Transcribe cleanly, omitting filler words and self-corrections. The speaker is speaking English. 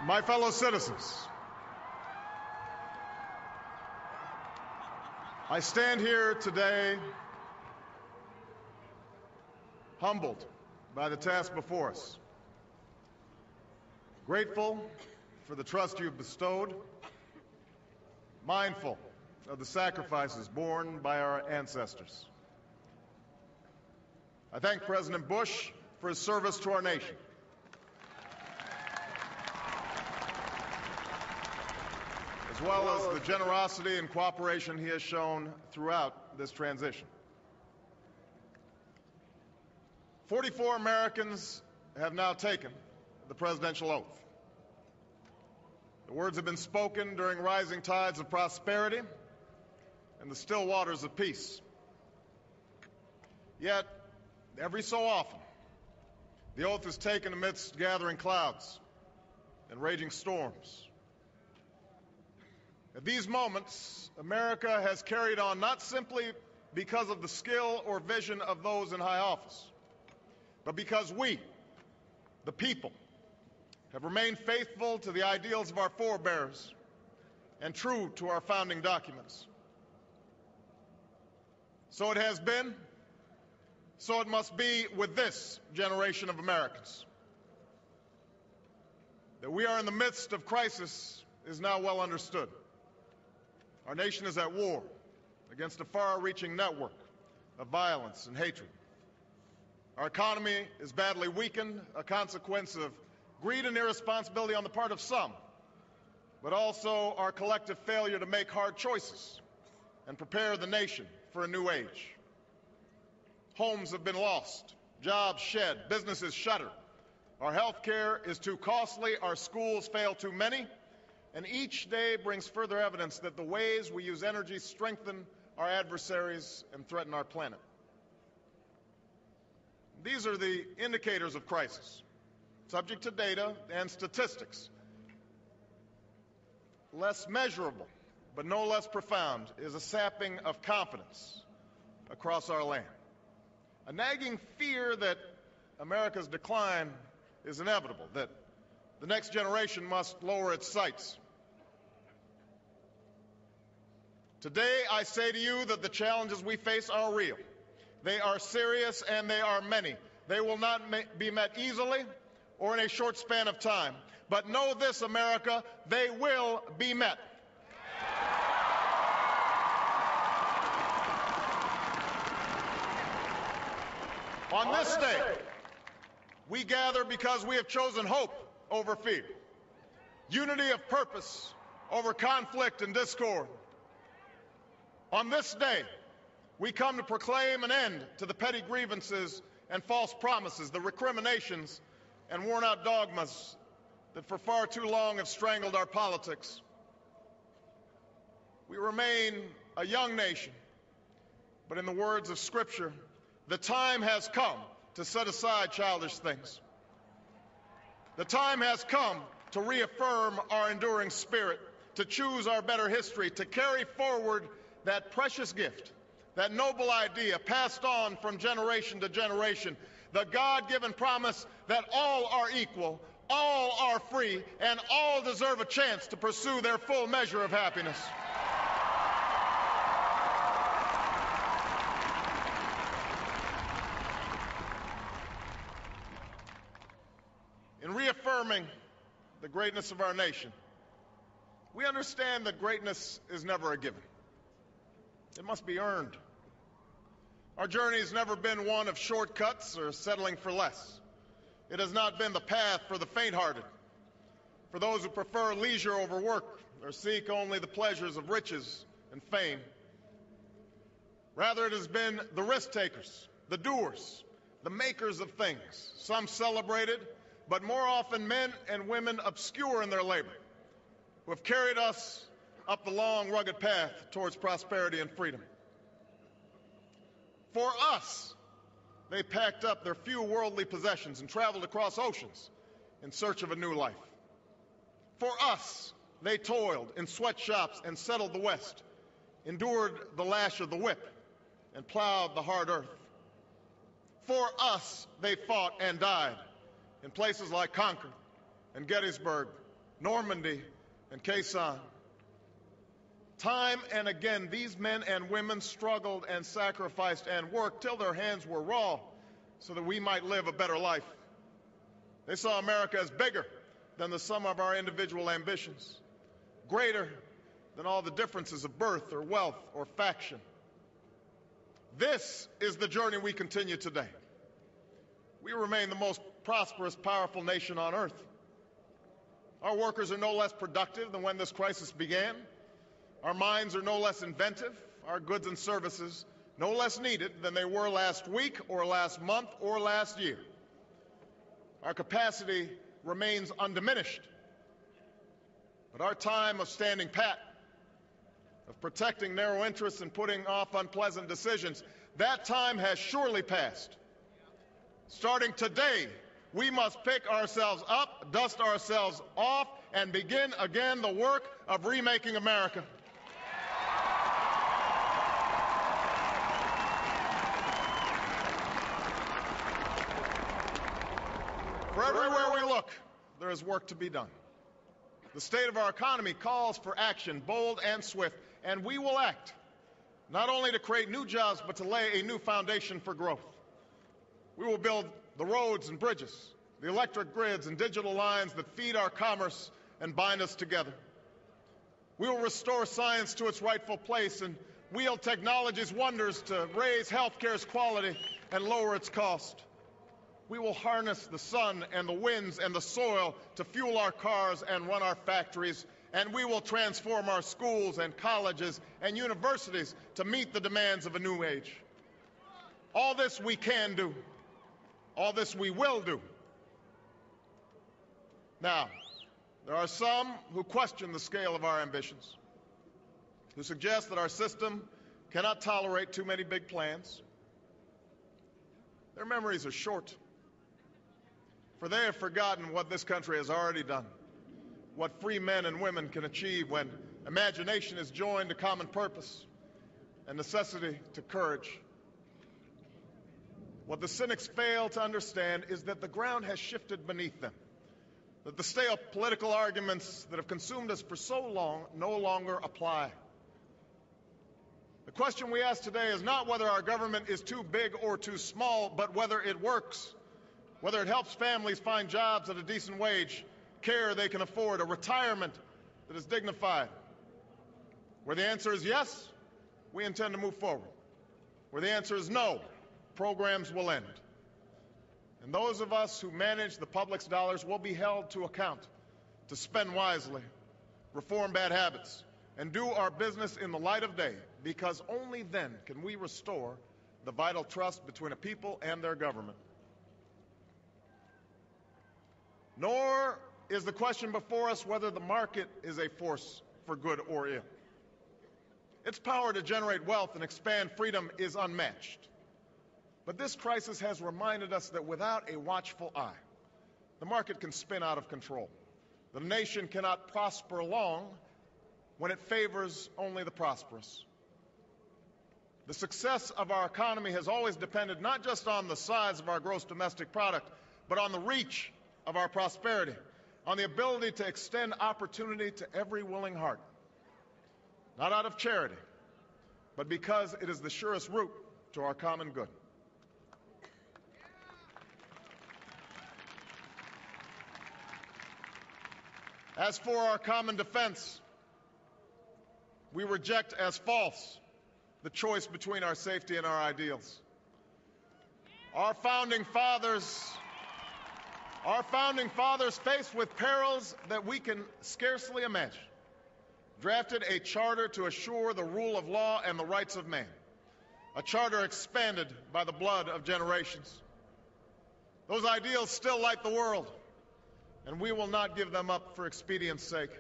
My fellow citizens, I stand here today humbled by the task before us, grateful for the trust you've bestowed, mindful of the sacrifices borne by our ancestors. I thank President Bush for his service to our nation. As well as the generosity and cooperation he has shown throughout this transition. 44 Americans have now taken the presidential oath. The words have been spoken during rising tides of prosperity and the still waters of peace. Yet, every so often, the oath is taken amidst gathering clouds and raging storms. At these moments, America has carried on not simply because of the skill or vision of those in high office, but because we, the people, have remained faithful to the ideals of our forebears and true to our founding documents. So it has been, so it must be with this generation of Americans. That we are in the midst of crisis is now well understood. Our nation is at war against a far-reaching network of violence and hatred. Our economy is badly weakened, a consequence of greed and irresponsibility on the part of some, but also our collective failure to make hard choices and prepare the nation for a new age. Homes have been lost, jobs shed, businesses shuttered. Our health care is too costly, our schools fail too many, and each day brings further evidence that the ways we use energy strengthen our adversaries and threaten our planet. These are the indicators of crisis, subject to data and statistics. Less measurable, but no less profound, is a sapping of confidence across our land. A nagging fear that America's decline is inevitable, that the next generation must lower its sights. Today, I say to you that the challenges we face are real. They are serious and they are many. They will not be met easily or in a short span of time. But know this, America, they will be met. On this day, we gather because we have chosen hope over fear, unity of purpose over conflict and discord. On this day, we come to proclaim an end to the petty grievances and false promises, the recriminations and worn-out dogmas that for far too long have strangled our politics. We remain a young nation, but in the words of Scripture, the time has come to set aside childish things. The time has come to reaffirm our enduring spirit, to choose our better history, to carry forward that precious gift, that noble idea passed on from generation to generation, the God-given promise that all are equal, all are free, and all deserve a chance to pursue their full measure of happiness. In reaffirming the greatness of our nation, we understand that greatness is never a given. It must be earned. Our journey has never been one of shortcuts or settling for less. It has not been the path for the faint-hearted, for those who prefer leisure over work or seek only the pleasures of riches and fame. Rather, it has been the risk-takers, the doers, the makers of things, some celebrated, but more often men and women obscure in their labor, who have carried us up the long, rugged path towards prosperity and freedom. For us, they packed up their few worldly possessions and traveled across oceans in search of a new life. For us, they toiled in sweatshops and settled the West, endured the lash of the whip, and plowed the hard earth. For us, they fought and died in places like Concord and Gettysburg Normandy, and Khe Sanh. Time and again, these men and women struggled and sacrificed and worked till their hands were raw so that we might live a better life. They saw America as bigger than the sum of our individual ambitions, greater than all the differences of birth or wealth or faction. This is the journey we continue today. We remain the most prosperous, powerful nation on earth. Our workers are no less productive than when this crisis began. Our minds are no less inventive, our goods and services no less needed than they were last week or last month or last year. Our capacity remains undiminished. But our time of standing pat, of protecting narrow interests and putting off unpleasant decisions, that time has surely passed. Starting today, we must pick ourselves up, dust ourselves off, and begin again the work of remaking America. For everywhere we look, there is work to be done. The state of our economy calls for action, bold and swift, and we will act, not only to create new jobs, but to lay a new foundation for growth. We will build the roads and bridges, the electric grids and digital lines that feed our commerce and bind us together. We will restore science to its rightful place and wield technology's wonders to raise healthcare's quality and lower its cost. We will harness the sun and the winds and the soil to fuel our cars and run our factories, and we will transform our schools and colleges and universities to meet the demands of a new age. All this we can do. All this we will do. Now, there are some who question the scale of our ambitions, who suggest that our system cannot tolerate too many big plans. Their memories are short, for they have forgotten what this country has already done, what free men and women can achieve when imagination is joined to common purpose and necessity to courage. What the cynics fail to understand is that the ground has shifted beneath them, that the stale political arguments that have consumed us for so long no longer apply. The question we ask today is not whether our government is too big or too small, but whether it works, whether it helps families find jobs at a decent wage, care they can afford, a retirement that is dignified. Where the answer is yes, we intend to move forward. Where the answer is no, programs will end. And those of us who manage the public's dollars will be held to account to spend wisely, reform bad habits, and do our business in the light of day, because only then can we restore the vital trust between a people and their government. Nor is the question before us whether the market is a force for good or ill. Its power to generate wealth and expand freedom is unmatched. But this crisis has reminded us that without a watchful eye, the market can spin out of control. The nation cannot prosper long when it favors only the prosperous. The success of our economy has always depended not just on the size of our gross domestic product, but on the reach of our prosperity, on the ability to extend opportunity to every willing heart, not out of charity, but because it is the surest route to our common good. As for our common defense, we reject as false the choice between our safety and our ideals. Our founding fathers, faced with perils that we can scarcely imagine, drafted a charter to assure the rule of law and the rights of man, a charter expanded by the blood of generations. Those ideals still light the world, and we will not give them up for expedience sake.